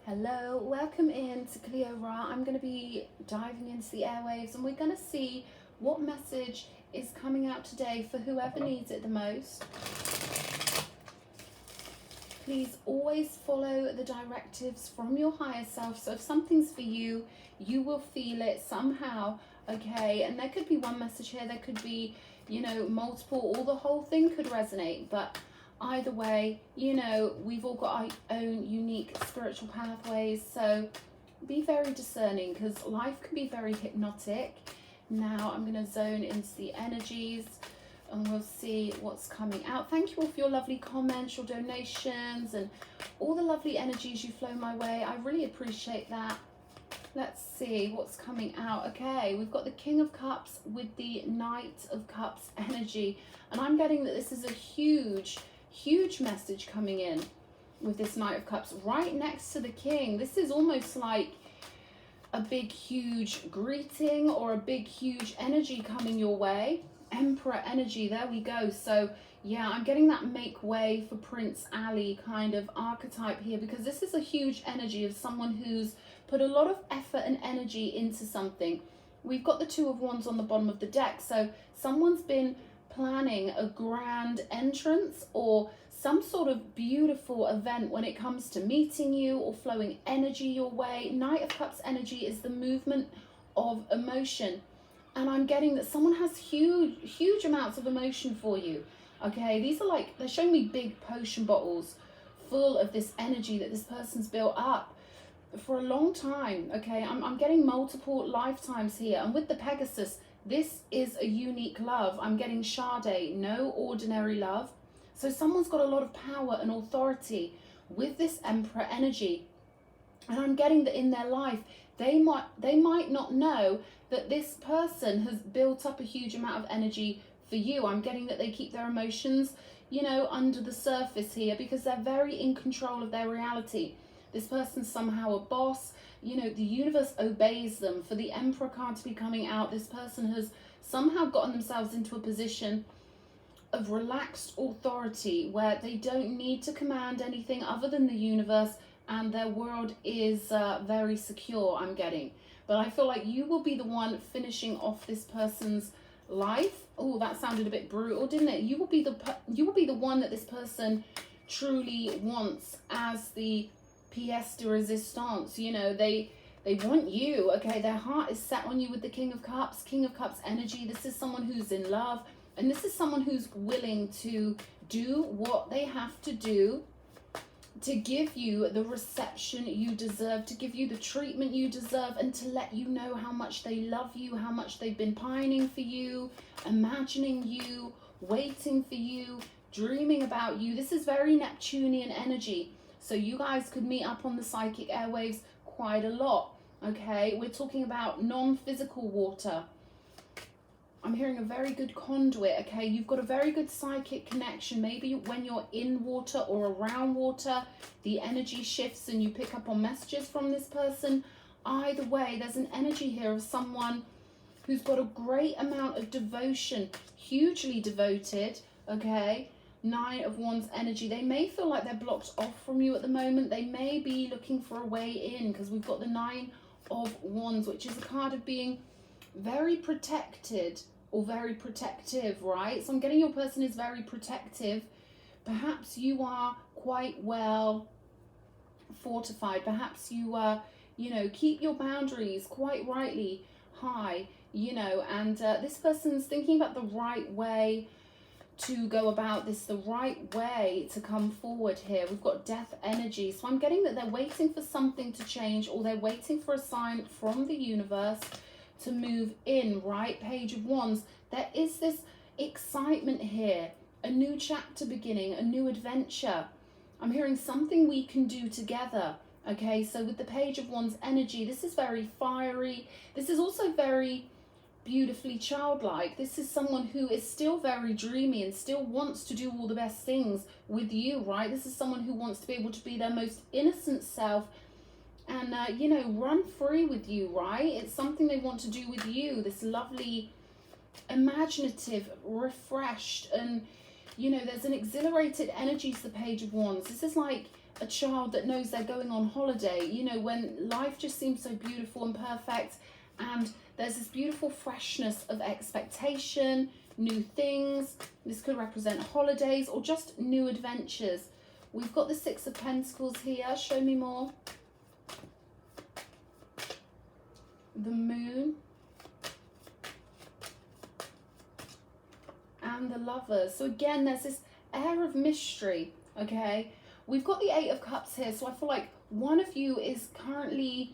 Hello, welcome in to Cleo. I'm going to be diving into the airwaves and we're going to see what message is coming out today for whoever needs it the most. Please always follow the directives from your higher self. So if something's for you, you will feel it somehow, okay? And there could be one message here, there could be, you know, multiple, or the whole thing could resonate, but either way, you know, we've all got our own unique spiritual pathways, so be very discerning because life can be very hypnotic. Now I'm going to zone into the energies and we'll see what's coming out. Thank you all for your lovely comments, your donations, and all the lovely energies you flow my way. I really appreciate that. Let's see what's coming out. Okay, we've got the King of Cups with the Knight of Cups energy, and I'm getting that this is a huge message coming in with this Knight of Cups right next to the King. This is almost like a big huge greeting or a big huge energy coming your way. Emperor energy, there we go. So yeah, I'm getting that make way for Prince Ali kind of archetype here, because this is a huge energy of someone who's put a lot of effort and energy into something. We've got the Two of Wands on the bottom of the deck, so someone's been planning a grand entrance or some sort of beautiful event when it comes to meeting you or flowing energy your way. Knight of Cups energy is the movement of emotion, and I'm getting that someone has huge amounts of emotion for you. Okay, these are like, they're showing me big potion bottles full of this energy that this person's built up for a long time. Okay, I'm getting multiple lifetimes here, and with the Pegasus, this is a unique love. I'm getting Sade, no ordinary love. So someone's got a lot of power and authority with this Emperor energy. And I'm getting that in their life, they might not know that this person has built up a huge amount of energy for you. I'm getting that they keep their emotions, you know, under the surface here because they're very in control of their reality. This person's somehow a boss. You know, the universe obeys them. For the Emperor card to be coming out, this person has somehow gotten themselves into a position of relaxed authority where they don't need to command anything other than the universe, and their world is very secure, I'm getting. But I feel like you will be the one finishing off this person's life. Oh, that sounded a bit brutal, didn't it? You will be the one that this person truly wants as the pièce de résistance. You know, they want you, okay? Their heart is set on you with the King of Cups energy. This is someone who's in love, and this is someone who's willing to do what they have to do to give you the reception you deserve, to give you the treatment you deserve, and to let you know how much they love you, how much they've been pining for you, imagining you, waiting for you, dreaming about you. This is very Neptunian energy. So you guys could meet up on the psychic airwaves quite a lot, okay? We're talking about non-physical water. I'm hearing a very good conduit, okay? You've got a very good psychic connection. Maybe when you're in water or around water, the energy shifts and you pick up on messages from this person. Either way, there's an energy here of someone who's got a great amount of devotion, hugely devoted, okay? Nine of Wands energy. They may feel like they're blocked off from you at the moment. They may be looking for a way in because we've got the Nine of Wands, which is a card of being very protected or very protective, right? So I'm getting your person is very protective. Perhaps you are quite well fortified. Perhaps you you know, keep your boundaries quite rightly high, you know, and this person's thinking about the right way to go about this, the right way to come forward here. We've got death energy. So I'm getting that they're waiting for something to change, or they're waiting for a sign from the universe to move in, right? Page of Wands. There is this excitement here, a new chapter beginning, a new adventure. I'm hearing something we can do together, okay? So with the Page of Wands energy, this is very fiery. This is also very beautifully childlike. This is someone who is still very dreamy and still wants to do all the best things with you, right? This is someone who wants to be able to be their most innocent self and, you know, run free with you, right? It's something they want to do with you, this lovely, imaginative, refreshed, and, you know, there's an exhilarated energy to the Page of Wands. This is like a child that knows they're going on holiday, you know, when life just seems so beautiful and perfect, and there's this beautiful freshness of expectation, new things. This could represent holidays or just new adventures. We've got the Six of Pentacles here. Show me more. The Moon. And the Lovers. So again, there's this air of mystery, okay? We've got the Eight of Cups here, so I feel like one of you is currently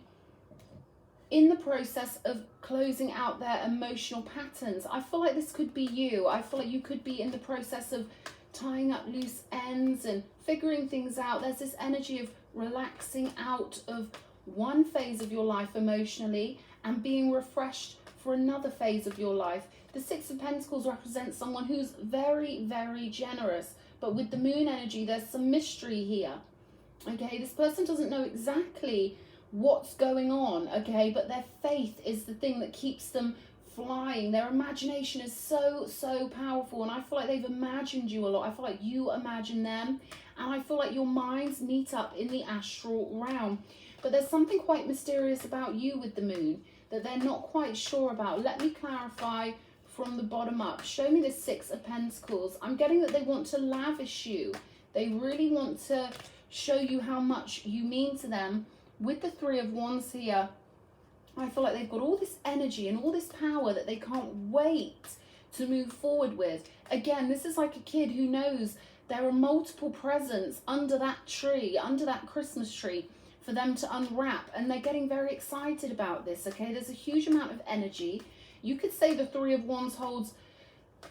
in the process of closing out their emotional patterns. I feel like this could be you. I feel like you could be in the process of tying up loose ends and figuring things out. There's this energy of relaxing out of one phase of your life emotionally and being refreshed for another phase of your life. The Six of Pentacles represents someone who's very, very generous. But with the Moon energy, there's some mystery here. Okay, this person doesn't know exactly what's going on, okay, but their faith is the thing that keeps them flying. Their imagination is so, so powerful, and I feel like they've imagined you a lot. I feel like you imagine them, and I feel like your minds meet up in the astral realm. But there's something quite mysterious about you with the Moon that they're not quite sure about. Let me clarify from the bottom up. Show me the Six of Pentacles. I'm getting that they want to lavish you. They really want to show you how much you mean to them. With the Three of Wands here, I feel like they've got all this energy and all this power that they can't wait to move forward with. Again, this is like a kid who knows there are multiple presents under that tree, under that Christmas tree, for them to unwrap, and they're getting very excited about this, okay? There's a huge amount of energy. You could say the Three of Wands holds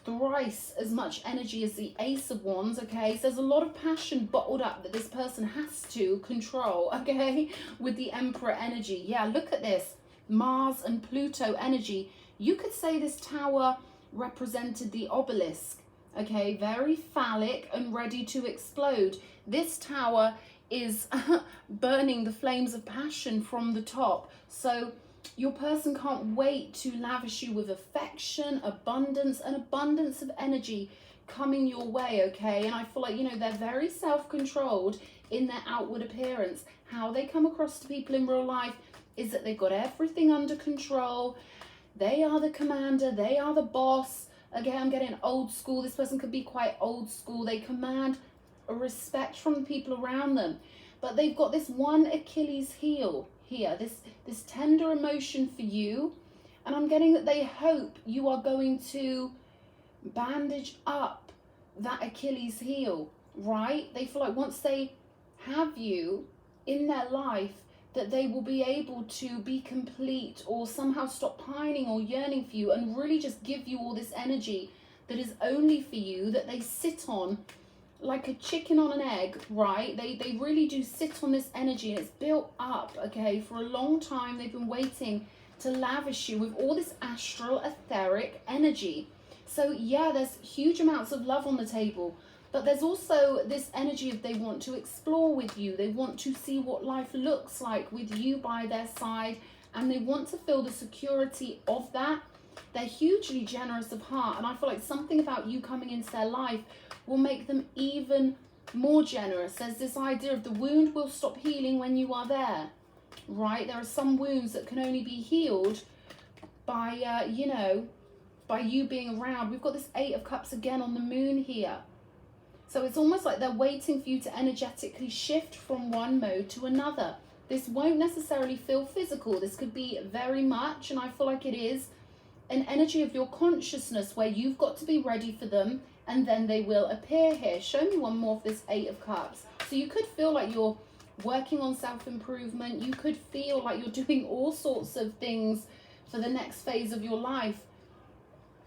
thrice as much energy as the Ace of Wands, okay? So there's a lot of passion bottled up that this person has to control, okay? With the Emperor energy. Yeah, look at this. Mars and Pluto energy. You could say this tower represented the obelisk, okay? Very phallic and ready to explode. This tower is burning the flames of passion from the top. So your person can't wait to lavish you with affection, abundance, and abundance of energy coming your way, okay? And I feel like, you know, they're very self-controlled in their outward appearance. How they come across to people in real life is that they've got everything under control. They are the commander. They are the boss. Again, I'm getting old school. This person could be quite old school. They command a respect from the people around them. But they've got this one Achilles heel here, this tender emotion for you, and I'm getting that they hope you are going to bandage up that Achilles heel, right? They feel like once they have you in their life, that they will be able to be complete or somehow stop pining or yearning for you and really just give you all this energy that is only for you, that they sit on like a chicken on an egg, right? They really do sit on this energy, and it's built up, okay, for a long time. They've been waiting to lavish you with all this astral etheric energy. So yeah, there's huge amounts of love on the table, but there's also this energy of they want to explore with you. They want to see what life looks like with you by their side, and they want to feel the security of that. They're hugely generous of heart, and I feel like something about you coming into their life will make them even more generous. There's this idea of the wound will stop healing when you are there, right? There are some wounds that can only be healed by, you know, by you being around. We've got this Eight of Cups again on the Moon here. So it's almost like they're waiting for you to energetically shift from one mode to another. This won't necessarily feel physical. This could be very much, and I feel like it is, an energy of your consciousness where you've got to be ready for them, and then they will appear here. Show me one more of this Eight of Cups. So you could feel like you're working on self-improvement. You could feel like you're doing all sorts of things for the next phase of your life.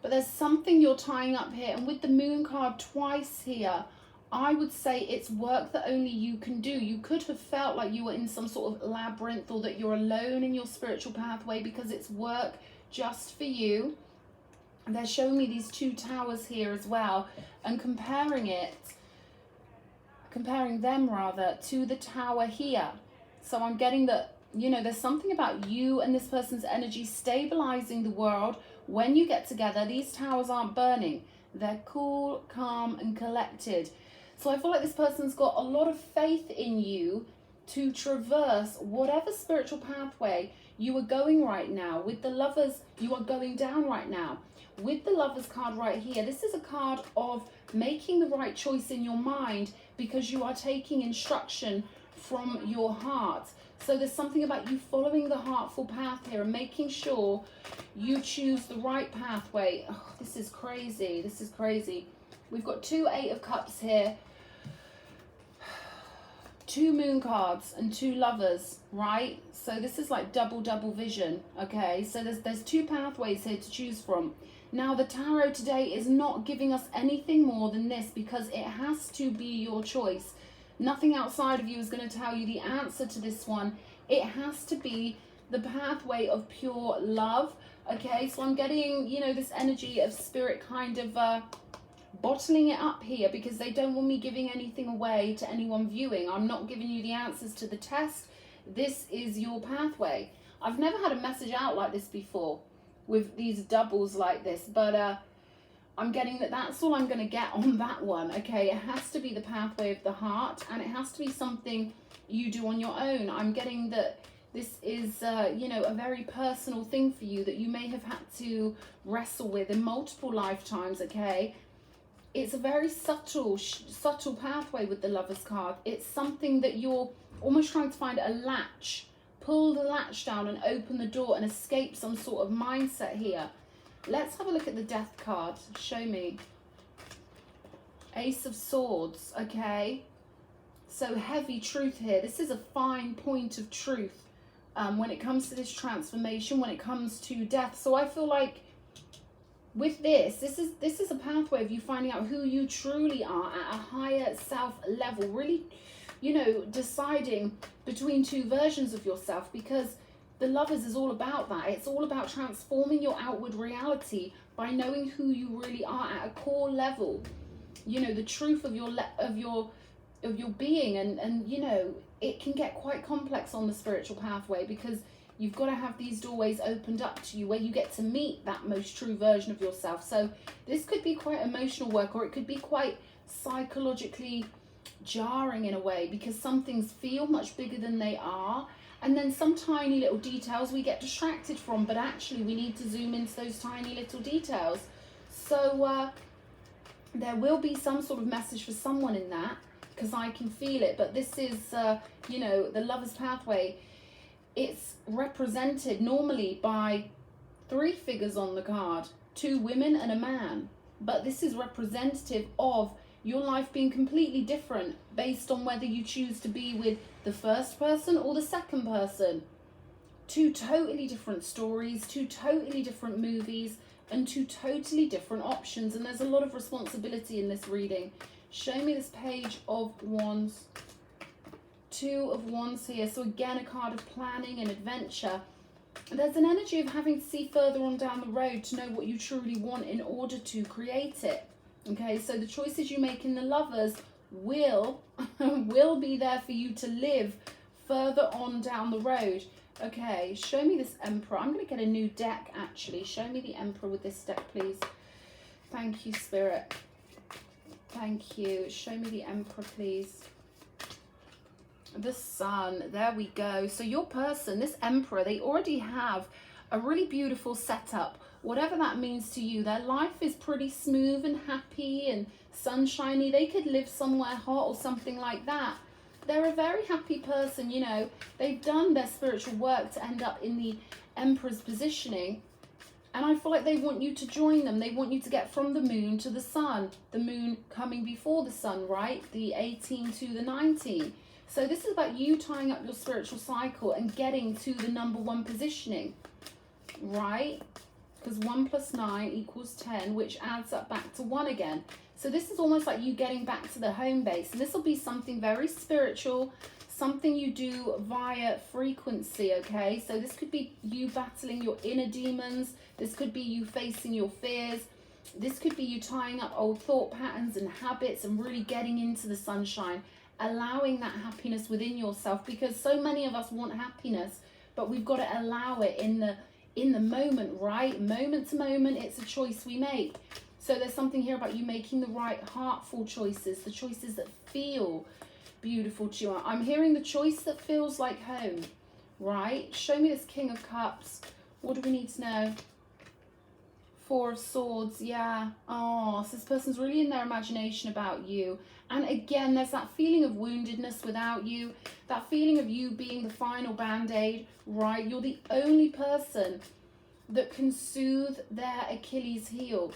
But there's something you're tying up here. And with the Moon card twice here, I would say it's work that only you can do. You could have felt like you were in some sort of labyrinth, or that you're alone in your spiritual pathway, because it's work just for you. They're showing me these two towers here as well, and comparing them rather to the tower here. So I'm getting that, you know, there's something about you and this person's energy stabilizing the world. When you get together, these towers aren't burning. They're cool, calm, and collected. So I feel like this person's got a lot of faith in you to traverse whatever spiritual pathway you are going right now. With the Lovers, you are going down right now. With the Lovers card right here, this is a card of making the right choice in your mind because you are taking instruction from your heart. So there's something about you following the heartful path here and making sure you choose the right pathway. Oh, this is crazy. This is crazy. We've got 2 Eight of Cups here, 2 Moon cards and 2 Lovers, right? So this is like double vision, okay? So there's 2 pathways here to choose from. Now the tarot today is not giving us anything more than this because it has to be your choice. Nothing outside of you is going to tell you the answer to this one. It has to be the pathway of pure love, okay? So I'm getting, you know, this energy of spirit kind of bottling it up here because they don't want me giving anything away to anyone viewing. I'm not giving you the answers to the test. This is your pathway. I've never had a message out like this before with these doubles like this, but I'm getting that that's all I'm going to get on that one, okay? It has to be the pathway of the heart, and it has to be something you do on your own. I'm getting that this is, you know, a very personal thing for you that you may have had to wrestle with in multiple lifetimes, okay? It's a very subtle pathway with the Lovers card. It's something that you're almost trying to find a latch, pull the latch down and open the door and escape some sort of mindset here. Let's have a look at the Death card. Show me. Ace of Swords, okay? So heavy truth here. This is a fine point of truth when it comes to this transformation, when it comes to death. So I feel like with this is a pathway of you finding out who you truly are at a higher self level. Really, you know, deciding between 2 versions of yourself, because the Lovers is all about that. It's all about transforming your outward reality by knowing who you really are at a core level. You know, the truth of your being, and you know, it can get quite complex on the spiritual pathway because you've got to have these doorways opened up to you where you get to meet that most true version of yourself. So this could be quite emotional work, or it could be quite psychologically jarring in a way, because some things feel much bigger than they are, and then some tiny little details we get distracted from, but actually we need to zoom into those tiny little details. So there will be some sort of message for someone in that, because I can feel it. But this is you know, the Lover's pathway. It's represented normally by 3 figures on the card, 2 women and a man, but this is representative of your life being completely different based on whether you choose to be with the first person or the second person. 2 totally different stories, 2 totally different movies, and 2 totally different options. And there's a lot of responsibility in this reading. Show me this Page of Wands. 2 of Wands here. So again, a card of planning and adventure. There's an energy of having to see further on down the road to know what you truly want in order to create it. Okay, so the choices you make in the Lovers will be there for you to live further on down the road. Okay, show me this Emperor. I'm going to get a new deck, actually. Show me the Emperor with this deck, please. Thank you, Spirit. Thank you. Show me the Emperor, please. The Sun. There we go. So your person, this Emperor, they already have a really beautiful setup. Whatever that means to you, their life is pretty smooth and happy and sunshiny. They could live somewhere hot or something like that. They're a very happy person, you know. They've done their spiritual work to end up in the Emperor's positioning. And I feel like they want you to join them. They want you to get from the Moon to the Sun. The Moon coming before the Sun, right? The 18 to the 19. So this is about you tying up your spiritual cycle and getting to the #1 positioning, right? Because 1 + 9 = 10, which adds up back to 1 again. So this is almost like you getting back to the home base. And this will be something very spiritual, something you do via frequency, okay? So this could be you battling your inner demons. This could be you facing your fears. This could be you tying up old thought patterns and habits and really getting into the sunshine, allowing that happiness within yourself, because so many of us want happiness, but we've got to allow it in the moment, right? Moment to moment, it's a choice we make. So there's something here about you making the right heartful choices, the choices that feel beautiful to you. I'm hearing the choice that feels like home, right? Show me this King of Cups. What do we need to know? Four of Swords, yeah. Oh, so this person's really in their imagination about you. And again, there's that feeling of woundedness without you, that feeling of you being the final band-aid, right? You're the only person that can soothe their Achilles heel.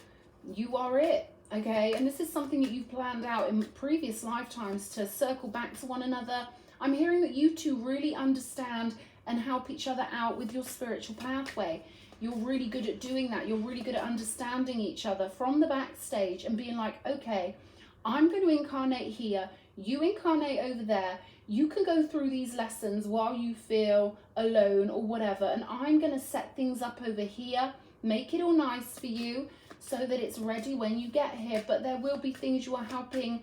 You are it, okay? And this is something that you've planned out in previous lifetimes to circle back to one another. I'm hearing that you two really understand and help each other out with your spiritual pathway. You're really good at doing that. You're really good at understanding each other from the backstage and being like, okay, I'm going to incarnate here. You incarnate over there. You can go through these lessons while you feel alone or whatever. And I'm going to set things up over here, make it all nice for you so that it's ready when you get here. But there will be things you are helping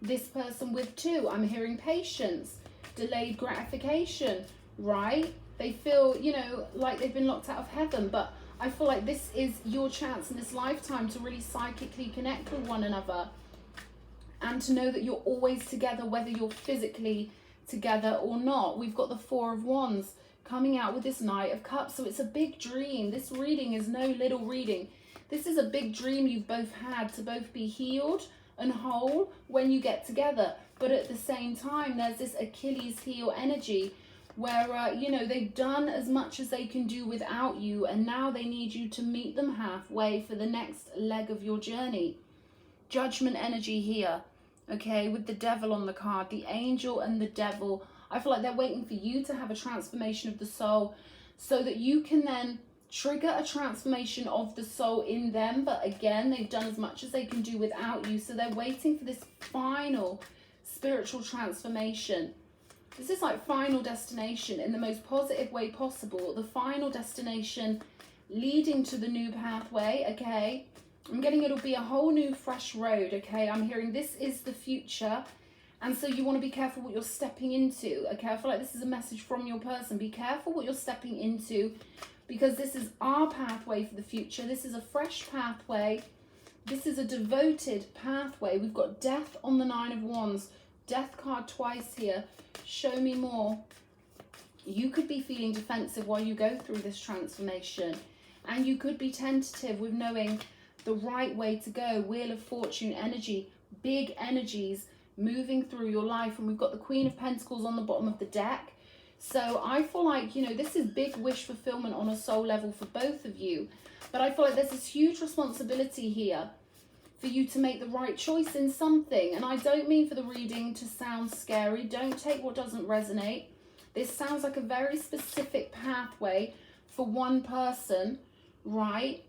this person with too. I'm hearing patience, delayed gratification, right? They feel, you know, like they've been locked out of heaven, but I feel like this is your chance in this lifetime to really psychically connect with one another and to know that you're always together, whether you're physically together or not. We've got the Four of Wands coming out with this Knight of Cups, so it's a big dream. This reading is no little reading. This is a big dream you've both had, to both be healed and whole when you get together. But at the same time, there's this Achilles heel energy where, you know, they've done as much as they can do without you, and now they need you to meet them halfway for the next leg of your journey. Judgment energy here, okay, with the Devil on the card, the Angel and the Devil. I feel like they're waiting for you to have a transformation of the soul so that you can then trigger a transformation of the soul in them. But again, they've done as much as they can do without you, so they're waiting for this final spiritual transformation. This is like final destination in the most positive way possible. The final destination leading to the new pathway, okay? I'm getting it'll be a whole new fresh road, okay? I'm hearing this is the future. And so you want to be careful what you're stepping into, okay? I feel like this is a message from your person. Be careful what you're stepping into, because this is our pathway for the future. This is a fresh pathway. This is a devoted pathway. We've got Death on the Nine of Wands. Death card twice here. Show me more. You could be feeling defensive while you go through this transformation, and you could be tentative with knowing the right way to go. Wheel of Fortune energy, big energies moving through your life. And we've got the Queen of Pentacles on the bottom of the deck. So I feel like, you know, this is big wish fulfillment on a soul level for both of you. But I feel like there's this huge responsibility here for you to make the right choice in something. And I don't mean for the reading to sound scary. Don't take what doesn't resonate. This sounds like a very specific pathway for one person, right?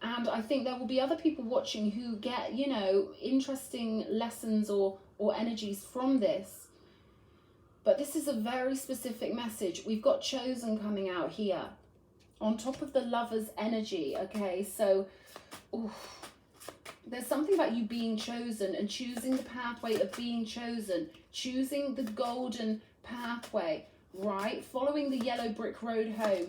And I think there will be other people watching who get, you know, interesting lessons or energies from this. But this is a very specific message. We've got Chosen coming out here on top of the Lover's energy, okay? So, oof. There's something about you being chosen and choosing the pathway of being chosen, choosing the golden pathway, right? Following the yellow brick road home.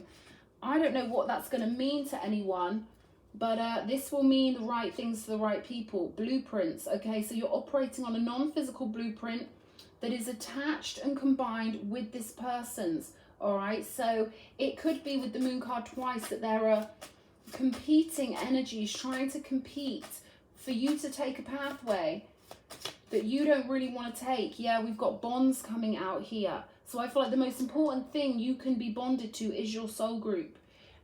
I don't know what that's going to mean to anyone, but this will mean the right things to the right people. Blueprints, okay? So you're operating on a non-physical blueprint that is attached and combined with this person's, all right? So it could be with the Moon card twice that there are competing energies trying to compete for you to take a pathway that you don't really want to take. Yeah, we've got bonds coming out here. So I feel like the most important thing you can be bonded to is your soul group.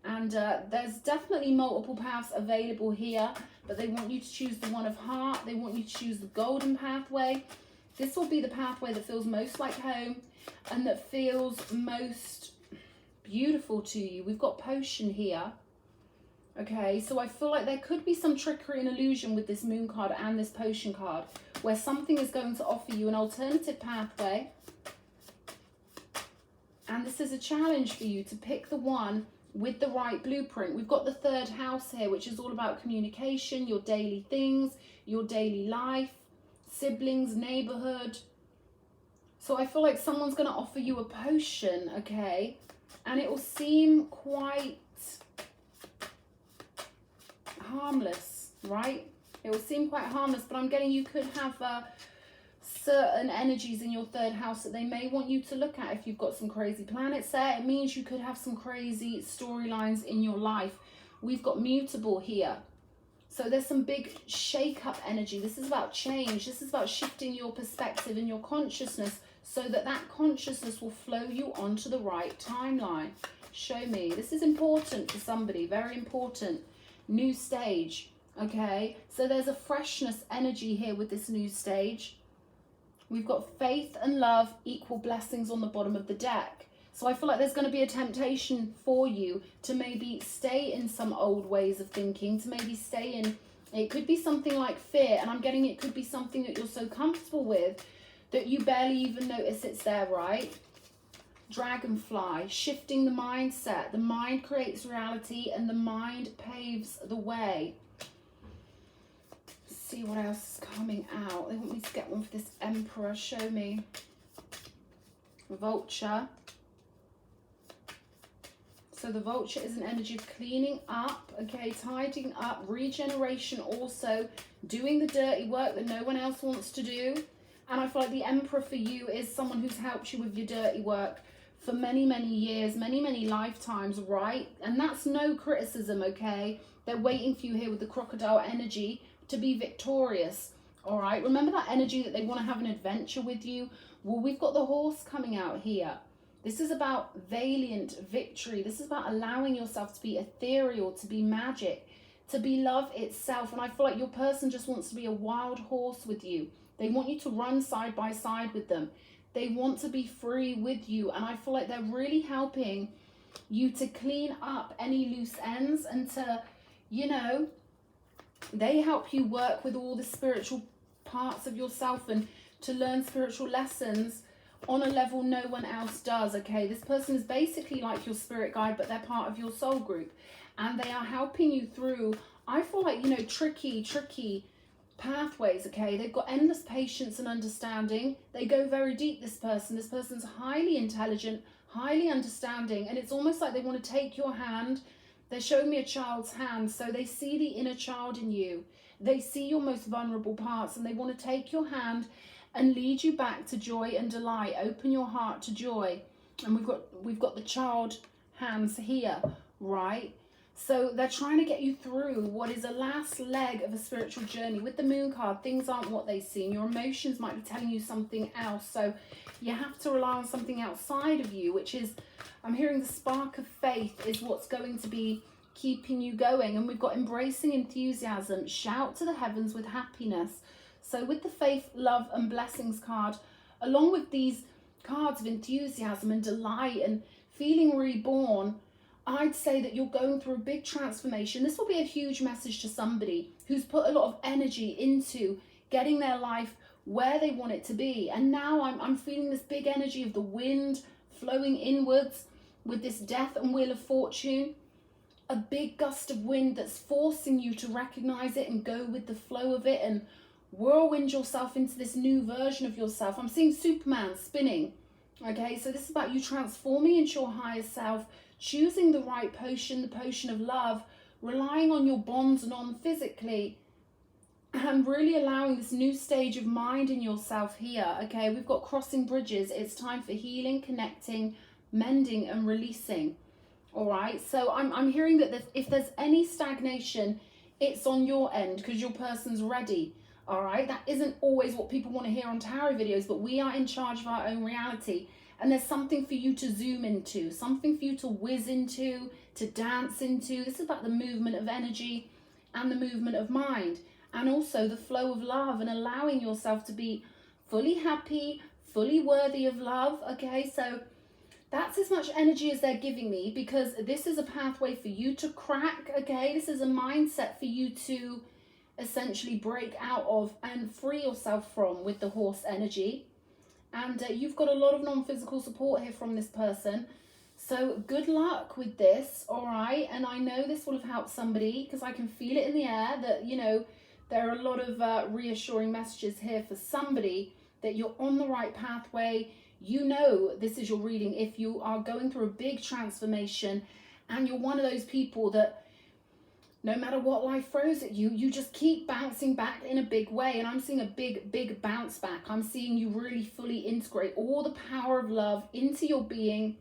And there's definitely multiple paths available here, but they want you to choose the one of heart. They want you to choose the golden pathway. This will be the pathway that feels most like home and that feels most beautiful to you. We've got Potion here. Okay, so I feel like there could be some trickery and illusion with this Moon card and this Potion card, where something is going to offer you an alternative pathway. And this is a challenge for you to pick the one with the right blueprint. We've got the third house here, which is all about communication, your daily things, your daily life, siblings, neighborhood. So I feel like someone's going to offer you a potion, okay? And it will seem quite harmless. right? It will seem quite harmless, but I'm getting you could have certain energies in your third house that they may want you to look at. If you've got some crazy planets there, it means you could have some crazy storylines in your life. We've got mutable here. So there's some big shake-up energy. This is about change. This is about shifting your perspective and your consciousness so that that consciousness will flow you onto the right timeline. Show me. This is important for somebody. Very important. New stage. Okay. So there's a freshness energy here with this new stage. We've got faith and love, equal blessings on the bottom of the deck. So I feel like there's going to be a temptation for you to maybe stay in some old ways of thinking, to maybe stay in, it could be something like fear, and I'm getting it could be something that you're so comfortable with that you barely even notice it's there, right? Dragonfly, shifting the mindset. The mind creates reality and the mind paves the way. Let's see what else is coming out. They want me to get one for this Emperor. Show me. Vulture. So the vulture is an energy of cleaning up, okay, tidying up, regeneration also, doing the dirty work that no one else wants to do. And I feel like the Emperor for you is someone who's helped you with your dirty work for many, many years, many, many lifetimes, right? And that's no criticism, okay? They're waiting for you here with the crocodile energy to be victorious, all right? Remember that energy that they want to have an adventure with you? Well, we've got the horse coming out here. This is about valiant victory. This is about allowing yourself to be ethereal, to be magic, to be love itself. And I feel like your person just wants to be a wild horse with you. They want you to run side by side with them. They want to be free with you. And I feel like they're really helping you to clean up any loose ends and to, you know, they help you work with all the spiritual parts of yourself and to learn spiritual lessons on a level no one else does, okay? This person is basically like your spirit guide, but they're part of your soul group. And they are helping you through, I feel like, you know, tricky pathways, okay? They've got endless patience and understanding. They go very deep, this person. This person's highly intelligent, highly understanding. And it's almost like they want to take your hand. They're showing me a child's hand. So they see the inner child in you. They see your most vulnerable parts and they want to take your hand and lead you back to joy and delight. Open your heart to joy. And we've got the child hands here, right? So they're trying to get you through what is a last leg of a spiritual journey. With the moon card, things aren't what they seem. Your emotions might be telling you something else. So you have to rely on something outside of you, which is, I'm hearing the spark of faith is what's going to be keeping you going. And we've got embracing enthusiasm. Shout to the heavens with happiness. So with the faith, love and blessings card, along with these cards of enthusiasm and delight and feeling reborn, I'd say that you're going through a big transformation. This will be a huge message to somebody who's put a lot of energy into getting their life where they want it to be. And now I'm feeling this big energy of the wind flowing inwards with this death and wheel of fortune. A big gust of wind that's forcing you to recognize it and go with the flow of it and whirlwind yourself into this new version of yourself. I'm seeing Superman spinning. Okay, so this is about you transforming into your higher self, choosing the right potion, the potion of love, relying on your bonds non-physically, and really allowing this new stage of mind in yourself here. Okay, we've got crossing bridges. It's time for healing, connecting, mending, and releasing. All right, so I'm hearing that if there's any stagnation, it's on your end because your person's ready. All right, that isn't always what people want to hear on tarot videos, but we are in charge of our own reality. And there's something for you to zoom into, something for you to whiz into, to dance into. This is about the movement of energy and the movement of mind. And also the flow of love and allowing yourself to be fully happy, fully worthy of love. Okay, so that's as much energy as they're giving me because this is a pathway for you to crack. Okay, this is a mindset for you to essentially break out of and free yourself from with the horse energy. And you've got a lot of non-physical support here from this person. So good luck with this, all right? And I know this will have helped somebody because I can feel it in the air that, you know, there are a lot of reassuring messages here for somebody that you're on the right pathway. You know this is your reading if you are going through a big transformation and you're one of those people that no matter what life throws at you, you just keep bouncing back in a big way. And I'm seeing a big bounce back. I'm seeing you really fully integrate all the power of love into your being.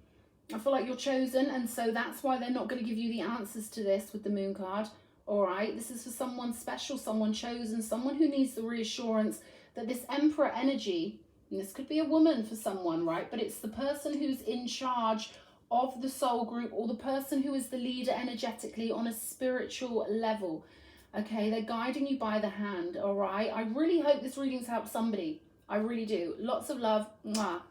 I feel like you're chosen, and so that's why they're not going to give you the answers to this with the Moon card. All right, this is for someone special, someone chosen, someone who needs the reassurance that this Emperor energy, and this could be a woman for someone, right? But it's the person who's in charge of the soul group, or the person who is the leader energetically on a spiritual level. Okay, they're guiding you by the hand. All right, I really hope this reading's helped somebody. I really do. Lots of love. Mwah.